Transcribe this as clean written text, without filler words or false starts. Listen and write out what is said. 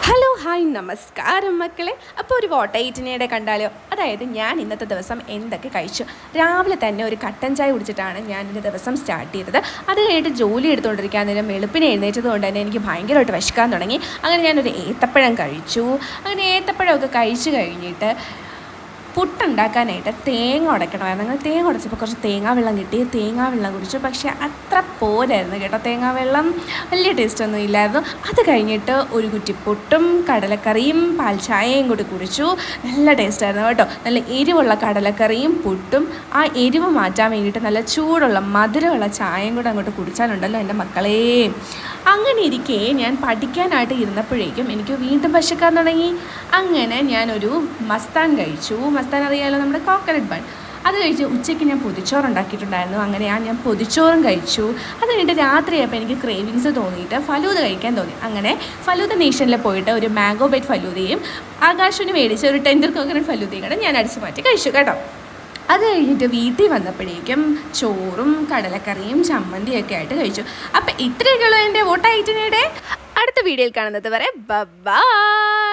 Hello hi നമസ്കാരം മക്കളെ. അപ്പോൾ ഒരു വോട്ടൈറ്റിനയുടെ കണ്ടാലോ. അതായത് ഞാൻ ഇന്നത്തെ ദിവസം എന്തൊക്കെ കഴിച്ചു. രാവിലെ തന്നെ ഒരു കട്ടൻ ചായ കുടിച്ചിട്ടാണ് ഞാൻ എൻ്റെ ദിവസം സ്റ്റാർട്ട് ചെയ്തത്. അത് കഴിഞ്ഞിട്ട് ജോലി എടുത്തുകൊണ്ടിരിക്കാൻ നേരം വെളുപ്പിനെ എഴുന്നേറ്റത് കൊണ്ട് തന്നെ എനിക്ക് ഭയങ്കരമായിട്ട് വിശക്കാൻ തുടങ്ങി. അങ്ങനെ ഞാനൊരു ഏത്തപ്പഴം കഴിച്ചു. അങ്ങനെ ഏത്തപ്പഴമൊക്കെ കഴിച്ചു കഴിഞ്ഞിട്ട് പുട്ടുണ്ടാക്കാനായിട്ട് തേങ്ങ ഉടയ്ക്കണമായിരുന്നു. അങ്ങനെ തേങ്ങ ഉടച്ചപ്പോൾ കുറച്ച് തേങ്ങാ വെള്ളം കിട്ടി. തേങ്ങാ വെള്ളം കുടിച്ചു. പക്ഷേ അത്ര പോരായിരുന്നു കേട്ടോ. തേങ്ങാ വെള്ളം വലിയ ടേസ്റ്റൊന്നും ഇല്ലായിരുന്നു. അത് കഴിഞ്ഞിട്ട് ഒരു കുറ്റി പുട്ടും കടലക്കറിയും പാൽ ചായയും കൂടി കുടിച്ചു. നല്ല ടേസ്റ്റായിരുന്നു കേട്ടോ. നല്ല എരിവുള്ള കടലക്കറിയും പുട്ടും ആ എരിവ് മാറ്റാൻ വേണ്ടിയിട്ട് നല്ല ചൂടുള്ള മധുരമുള്ള ചായയും കൂടെ അങ്ങോട്ട് കുടിച്ചാലുണ്ടല്ലോ എൻ്റെ മക്കളേ. അങ്ങനെ ഇരിക്കെ ഞാൻ പഠിക്കാനായിട്ട് ഇരുന്നപ്പോഴേക്കും എനിക്ക് വീണ്ടും വിശക്കാൻ തുടങ്ങി. അങ്ങനെ ഞാനൊരു മസ്താൻ കഴിച്ചു. മസ്താൻ അറിയാമല്ലോ, നമ്മുടെ കോക്കനട്ട് ബൺ. അത് കഴിച്ച് ഉച്ചയ്ക്ക് ഞാൻ പൊതിച്ചോറ് ഉണ്ടാക്കിയിട്ടുണ്ടായിരുന്നു. അങ്ങനെ ഞാൻ പൊതിച്ചോറും കഴിച്ചു. അത് കഴിഞ്ഞിട്ട് രാത്രിയായപ്പോൾ എനിക്ക് ക്രേവിങ്സ് തോന്നിയിട്ട് ഫലൂദ കഴിക്കാൻ തോന്നി. അങ്ങനെ ഫലൂദ നേഷനിൽ പോയിട്ട് ഒരു മാംഗോ ബൈറ്റ് ഫലൂദയും ആകാശിന് മേടിച്ച ഒരു ടെൻഡർ കോക്കനട്ട് ഫലൂദയും കൂടെ ഞാൻ അടിച്ചു മാറ്റി കഴിച്ചു കേട്ടോ. അത് കഴിഞ്ഞിട്ട് വീട്ടിൽ വന്നപ്പോഴേക്കും ചോറും കടലക്കറിയും ചമ്മന്തിയൊക്കെ ആയിട്ട് കഴിച്ചു. അപ്പം ഇത്രയൊക്കെയുള്ളൂ എൻ്റെ വോട്ടൈറ്റിനയുടെ. അടുത്ത വീഡിയോയിൽ കാണുന്നത് വരെ ബൈ.